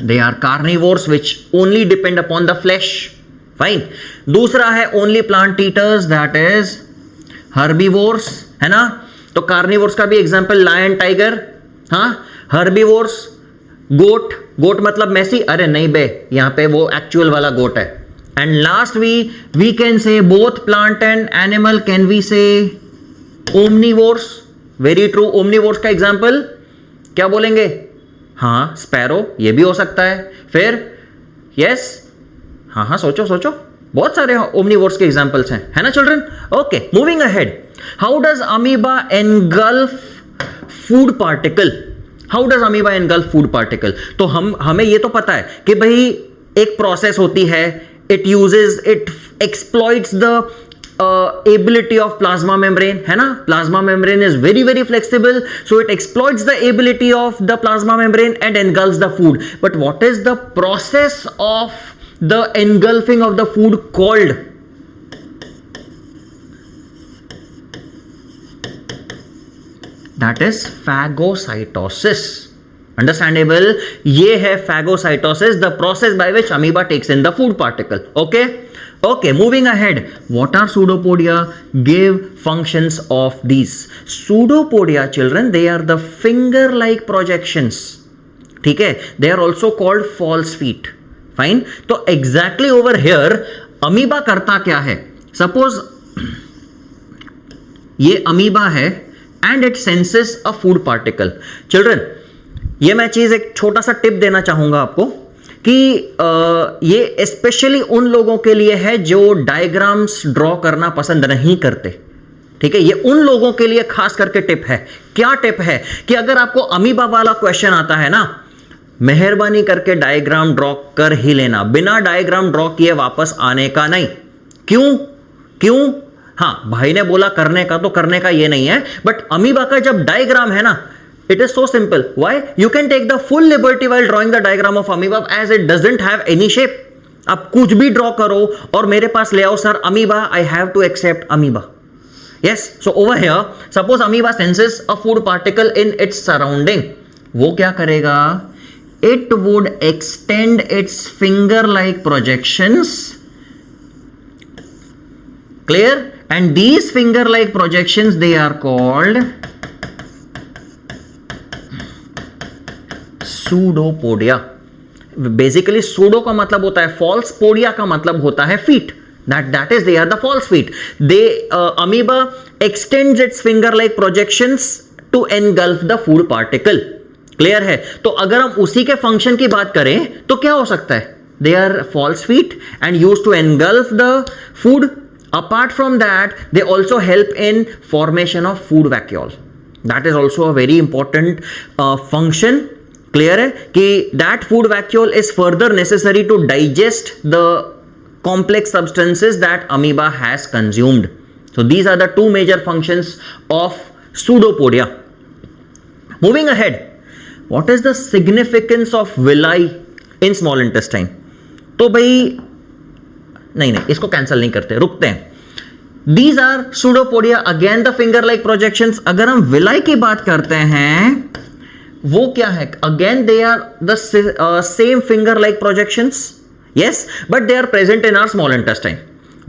they are carnivores which only depend upon the flesh। fine। दूसरा है only plant eaters, that is herbivores, है ना। तो carnivores का भी example lion, tiger, हाँ। herbivores goat, goat मतलब मैसी, अरे नहीं बे, यहां पे वो एक्चुअल वाला गोट है। And last we can say both plant and animal can we say omnivores। very true, omnivores का एग्जाम्पल क्या बोलेंगे? हाँ, स्पैरो, ये भी हो सकता है। फिर यस, हाँ हाँ, सोचो सोचो, बहुत सारे ओमनिवोर्स के एग्जाम्पल्स हैं, है ना children. Okay, moving ahead, how does amoeba engulf food particle? How does amoeba engulf food particle? तो हमें ये तो पता है कि भाई एक प्रोसेस होती है, it exploits the ability of plasma membrane, है ना। plasma membrane is very very flexible, so it exploits the ability of the plasma membrane and engulfs the food। but what is the process of the engulfing of the food called? that is phagocytosis। Understandable, ये है phagocytosis, the process by which amoeba takes in the food particle। okay, moving ahead, what are pseudopodia? give functions of these pseudopodia children, they are the finger like projections, ठीक है। they are also called false feet। fine, तो exactly over here amoeba करता क्या है? suppose ये amoeba है and it senses a food particle। children, ये मैं चीज एक छोटा सा टिप देना चाहूंगा आपको कि ये स्पेशली उन लोगों के लिए है जो डायग्राम्स ड्रॉ करना पसंद नहीं करते, ठीक है। ये उन लोगों के लिए खास करके टिप है। क्या टिप है? कि अगर आपको अमीबा वाला क्वेश्चन आता है ना, मेहरबानी करके डायग्राम ड्रॉ कर ही लेना, बिना डायग्राम ड्रॉ किए वापस आने का नहीं। क्यों? हाँ, भाई ने बोला करने का तो करने का ये नहीं है, बट अमीबा का जब डायग्राम है ना, it is so simple। why? you can take the full liberty while drawing the diagram of amoeba as it doesn't have any shape। आप कुछ भी ड्रॉ करो और मेरे पास ले आओ, sir amoeba, I have to accept amoeba. yes, so over here suppose amoeba senses a food particle in its surrounding, वो क्या करेगा? it would extend its finger like projections, clear, and these finger like projections they are called pseudopodia. Basically pseudo का मतलब होता है false, podia का मतलब होता है feet. that is they are the false feet। they amoeba extends its finger like projections to engulf the food particle। Clear है? तो अगर हम उसी के फंक्शन की बात करें तो क्या हो सकता है? They are false feet and use to engulf the food. Apart from that they also help in formation of food vacuole. That is also a very important function. Clear है कि that food vacuole is further necessary to digest the complex substances that amoeba has consumed. So these are the two major functions of pseudopodia. Moving ahead, what is the significance of villi in small intestine? तो भाई नहीं इसको cancel नहीं करते, रुकते हैं. These are pseudopodia, again the finger like projections. अगर हम villi की बात करते हैं वो क्या है? Again they are the same finger like projections. Yes, but they are present in our small intestine.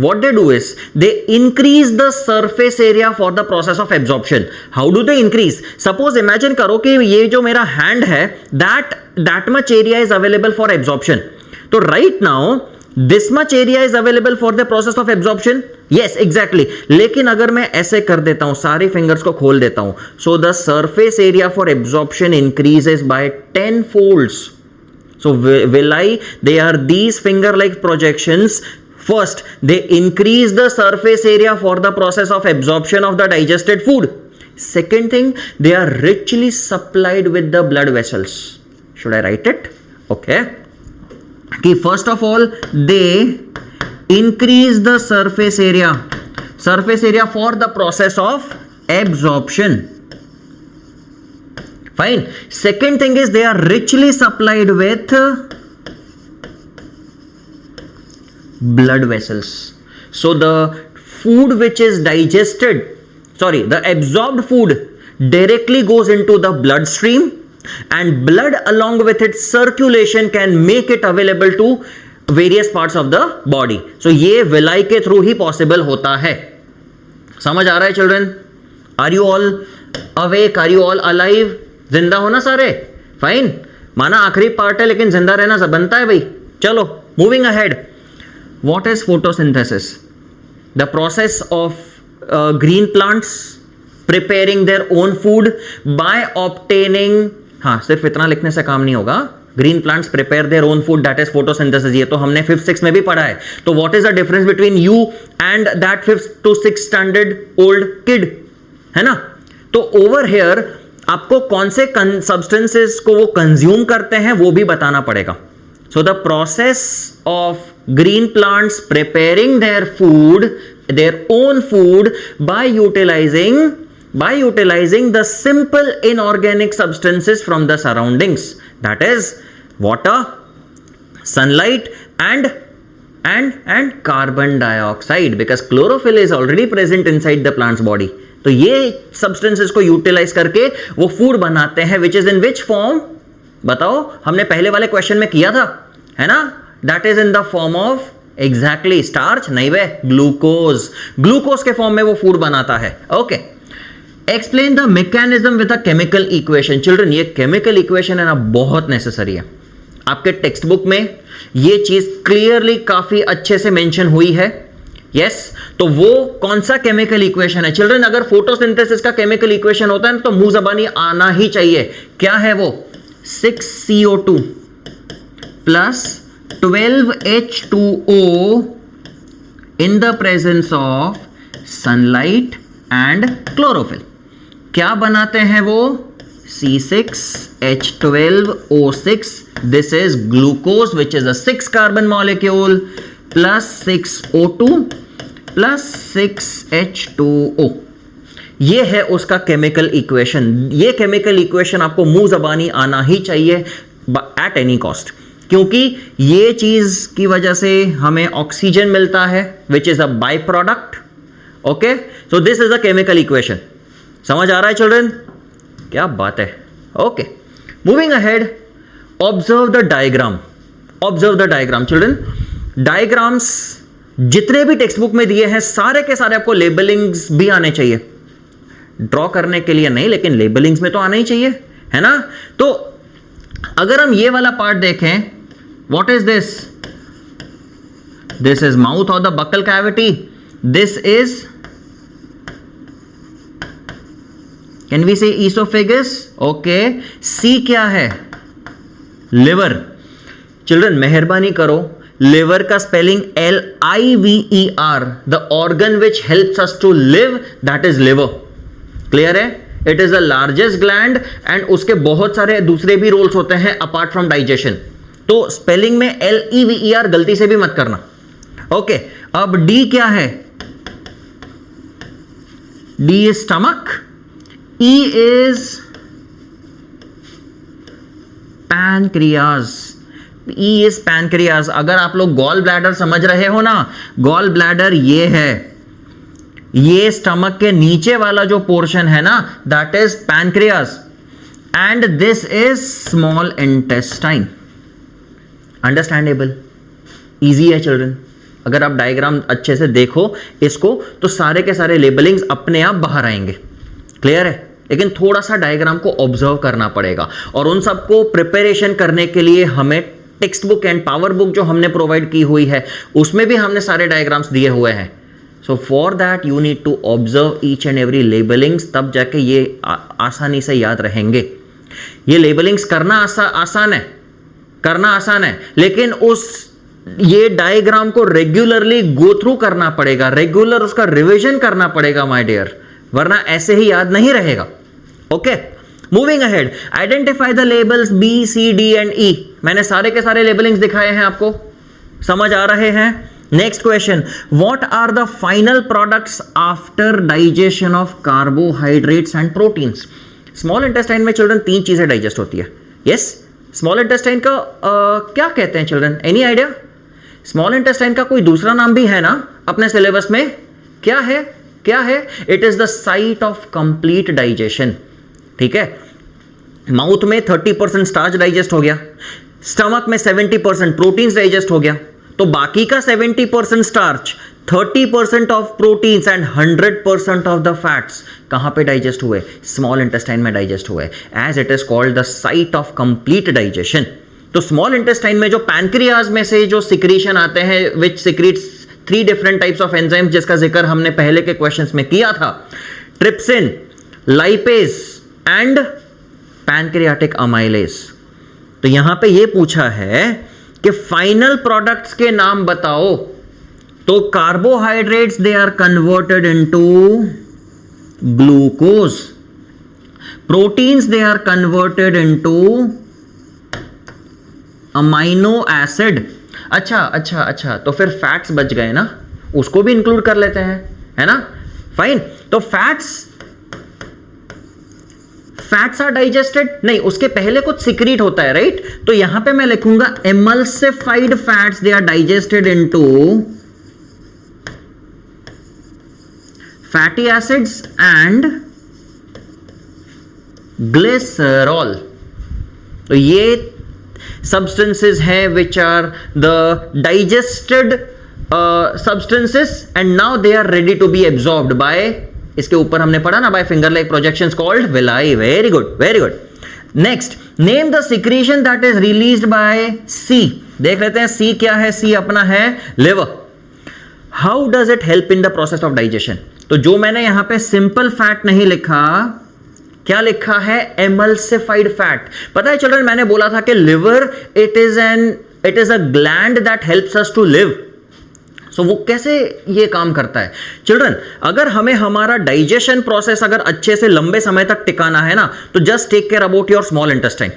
What they do is they increase the surface area for the process of absorption. How do they increase? Suppose imagine करो कि ये जो मेरा hand है that much area is available for absorption. तो right now this much area is available for the process of absorption. Yes, exactly. लेकिन अगर मैं ऐसे कर देता हूं, सारी फिंगर्स को खोल देता हूं, so the surface area for absorption increases by 10 folds. So villi, they are these finger-like projections. First, they increase the surface area for the process of absorption of the digested food. Second thing, they are richly supplied with the blood vessels. Should I write it? Okay. Okay, first of all, they increase the surface area for the process of absorption. Fine. Second thing is they are richly supplied with blood vessels. So the food which is the absorbed food directly goes into the bloodstream, and blood along with its circulation can make it available to various parts of the body. So ये villi के through ही possible होता है. समझ आ रहा है children? Are you all awake? Are you all alive? जिंदा हो ना सारे? फाइन. माना आखिरी पार्ट है लेकिन जिंदा रहना सब बनता है भाई. चलो moving ahead. What is photosynthesis? The process of green plants preparing there own food bye obtaining. हाँ, सिर्फ इतना लिखने से काम नहीं होगा. Green plants prepare their own food, that is photosynthesis. ये तो हमने 5th 6th में भी पढ़ा है. तो what is the difference between you and that 5th to 6th standard old kid? है ना? तो ओवर हियर आपको कौन से सब्सटेंसेस को वो कंज्यूम करते हैं वो भी बताना पड़ेगा. So the process of green plants preparing their food, their own food by utilising the simple inorganic substances from the surroundings, that is water, sunlight and carbon dioxide, because chlorophyll is already present inside the plant's body. तो ये substances को utilise करके वो food बनाते हैं, which is in which form? बताओ, हमने पहले वाले क्वेश्चन में किया था, है ना? That is in the form of exactly starch. नहीं वे, ग्लूकोज के फॉर्म में वो फूड बनाता है. Okay. Explain the mechanism with a chemical equation. Children, ये केमिकल इक्वेशन है ना, बहुत नेसेसरी है. आपके टेक्स्ट बुक में ये चीज क्लियरली काफी अच्छे से मेंशन हुई है. यस, तो वो कौन सा केमिकल इक्वेशन है चिल्ड्रन? अगर फोटोसिंथेसिस का केमिकल इक्वेशन होता है तो मुंह जबानी आना ही चाहिए. क्या है वो? 6CO2 plus 12H2O in the presence of sunlight and chlorophyll. क्या बनाते हैं वो? C6H12O6. This is glucose, which is a 6 carbon molecule, plus 6O2 plus 6H2O. ये है उसका केमिकल इक्वेशन. ये केमिकल इक्वेशन आपको मुंह जबानी आना ही चाहिए एट एनी कॉस्ट, क्योंकि ये चीज की वजह से हमें ऑक्सीजन मिलता है, which is a by product. Okay, so this is a chemical equation. समझ आ रहा है चिल्ड्रन? क्या बात है. Okay, moving ahead. Observe the diagram. Observe the diagram children. Diagrams जितने भी टेक्स्ट बुक में दिए हैं सारे के सारे आपको लेबलिंग्स भी आने चाहिए. ड्रॉ करने के लिए नहीं, लेकिन लेबलिंग्स में तो आना ही चाहिए, है ना? तो अगर हम ये वाला पार्ट देखें, what is this? This is mouth और the buccal cavity. This is can we say oesophagus? Okay, see क्या है? लिवर। चिल्ड्रन मेहरबानी करो, लिवर का spelling LIVER, the organ which helps us to live, that is liver. Clear है? It is the largest gland and उसके बहुत सारे दूसरे भी रोल्स होते हैं अपार्ट फ्रॉम डाइजेशन। तो स्पेलिंग में LEVER गलती से भी मत करना। ओके, अब डी क्या है? D is stomach, E is pancreas. E is pancreas. अगर आप लोग गॉल ब्लैडर समझ रहे हो ना, गॉल ब्लैडर ये है, ये स्टमक के नीचे वाला जो पोर्शन है ना, that is pancreas and this is small intestine. Understandable, easy है चिल्ड्रन। अगर आप डायग्राम अच्छे से देखो इसको तो सारे के सारे लेबलिंग्स अपने आप बाहर आएंगे। क्लियर है? लेकिन थोड़ा सा डायग्राम को ऑब्जर्व करना पड़ेगा और उन सबको प्रिपरेशन करने के लिए हमें text book and power book जो हमने प्रोवाइड की हुई है उसमें भी हमने सारे डायग्राम्स दिए हुए हैं। So for that you need to observe each and every labellings, तब जाके ये आसानी से याद रहेंगे। ये लेबलिंग्स करना आसान है, लेकिन ये डायग्राम को रेगुलरली गो थ्रू करना पड़ेगा, रेगुलर उसका रिवीजन करना पड़ेगा माय डियर, वरना ऐसे ही याद नहीं रहेगा। Okay, moving ahead, identify the labels B, C, D and E। मैंने सारे के सारे लेबलिंग्स दिखाए हैं, आपको समझ आ रहे हैं? Next question, what are the final products after digestion of carbohydrates and proteins? Small intestine में चिल्ड्रन 3 चीजें डाइजेस्ट होती है। यस, स्मॉल इंटेस्टाइन का क्या कहते हैं children? Any idea? Small intestine का कोई दूसरा नाम भी है ना अपने सिलेबस में? क्या है? It is the site of complete digestion. ठीक है, माउथ में 30% स्टार्च डाइजेस्ट हो गया, स्टमक में 70% प्रोटीन्स डाइजेस्ट हो गया, तो बाकी का 70% starch, 30% of proteins and 100% of the fats कहां पे डाइजेस्ट हुए? स्मॉल इंटेस्टाइन में डाइजेस्ट हुए, as it is called the site of complete digestion. तो स्मॉल इंटेस्टाइन में जो पैनक्रियाज में से जो सिक्रीशन आते हैं, which secretes 3 different types of enzymes, जिसका जिक्र हमने पहले के क्वेश्चंस में किया था, trypsin, lipase and pancreatic amylase. तो यहां पे ये पूछा है कि फाइनल प्रोडक्ट्स के नाम बताओ। तो carbohydrates they are converted into glucose, proteins they are converted into amino acid. अच्छा, तो फिर फैट्स बच गए ना, उसको भी इंक्लूड कर लेते हैं, है ना? फाइन, तो फैट्स आर डाइजेस्टेड नहीं, उसके पहले कुछ सिक्रीट होता है, राइट? तो यहां पे मैं लिखूंगा emulsified fats they are digested into fatty acids and glycerol. तो ये substances हैं which are the digested substances and now they are ready to be absorbed by, इसके ऊपर हमने पढ़ा ना, by finger like projections called villi। very good। next, name the secretion that is released by C। देख लेते हैं C क्या है। C अपना है liver। how does it help in the process of digestion? तो जो मैंने यहां पे simple fat नहीं लिखा, क्या लिखा है? Emulsified fat. पता है चिल्ड्रन, मैंने बोला था कि liver it is a gland that helps us to live. So वो कैसे ये काम करता है चिल्ड्रन? अगर हमें हमारा डाइजेशन प्रोसेस अगर अच्छे से लंबे समय तक टिकाना है ना, तो just take care about your small intestine.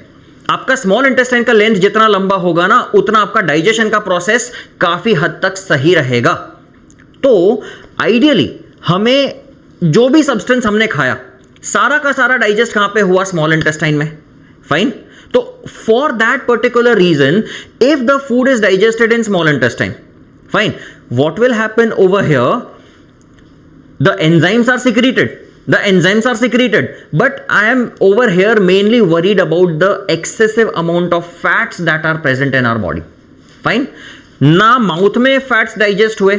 आपका स्मॉल इंटेस्टाइन का लेंथ जितना लंबा होगा ना, उतना आपका डाइजेशन का प्रोसेस काफी हद तक सही रहेगा। तो आइडियली हमें जो भी सब्सटेंस हमने खाया, सारा का सारा डाइजेस्ट कहां पे हुआ? स्मॉल इंटेस्टाइन में। फाइन, तो for that particular reason if the food is digested in small intestine, fine, what will happen over here? The enzymes are secreted, but I am over here mainly worried about the excessive amount of fats that are present in our body। Fine, ना mouth में fats digest हुए,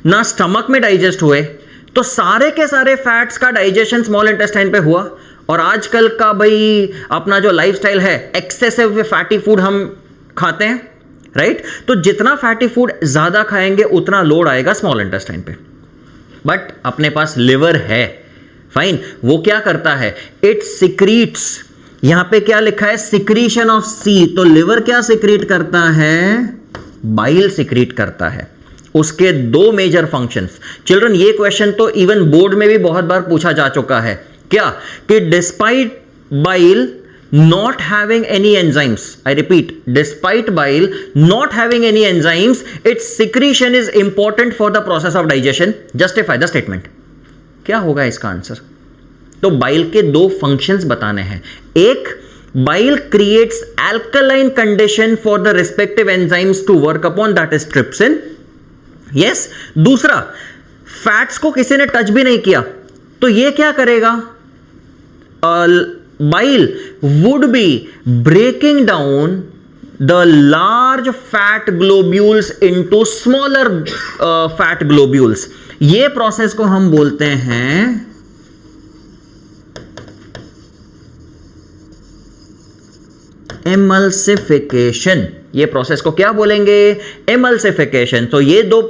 ना stomach में digest हुए, तो सारे के सारे फैट्स का डाइजेशन स्मॉल इंटेस्टाइन पे हुआ। और आजकल का भाई अपना जो लाइफस्टाइल है, एक्सेसिव फैटी फूड हम खाते हैं, राइट? तो जितना फैटी फूड ज्यादा खाएंगे उतना लोड आएगा स्मॉल इंटेस्टाइन पे। बट अपने पास लिवर है, फाइन, वो क्या करता है, इट सिक्रीट्स, यहां पे क्या लिखा है, सिक्रीशन ऑफ सी, तो लिवर क्या सिक्रीट करता है, बाइल सिक्रीट करता है। उसके दो मेजर फंक्शंस। चिल्ड्रन ये क्वेश्चन तो इवन बोर्ड में भी बहुत बार पूछा जा चुका है, क्या कि despite bile not having any enzymes, I repeat, despite bile not having any enzymes, its secretion is important for the process of digestion. Justify the statement. क्या होगा इसका आंसर? तो बाइल के दो फंक्शंस बताने हैं। एक, bile creates alkaline condition for the respective enzymes to work upon, that is trypsin. Yes. दूसरा, फैट्स को किसी ने टच भी नहीं किया, तो ये क्या करेगा, bile would be breaking down the large fat globules into smaller fat globules. ये प्रोसेस को हम बोलते हैं एमल्सिफिकेशन। ये प्रोसेस को क्या बोलेंगे, एमल्सिफिकेशन। तो ये दो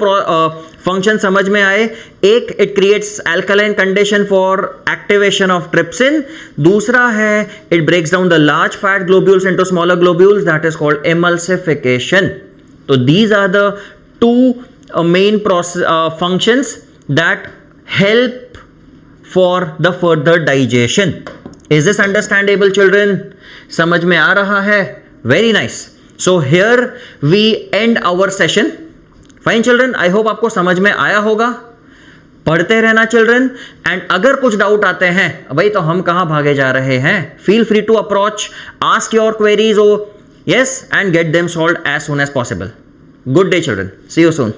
फंक्शन समझ में आए, एक it creates alkaline condition for activation of trypsin, दूसरा है it breaks down the large fat globules into smaller globules, that is called emulsification. तो these are the two main functions that help for the further digestion. Is this understandable children? समझ में आ रहा है? Very nice. So here we end our session. Fine children, I hope आपको समझ में आया होगा। पढ़ते रहना चिल्ड्रन, एंड अगर कुछ डाउट आते हैं, भाई तो हम कहां भागे जा रहे हैं, feel free to approach, ask your queries, oh yes, and get them solved as soon as possible. Good day children, see you soon.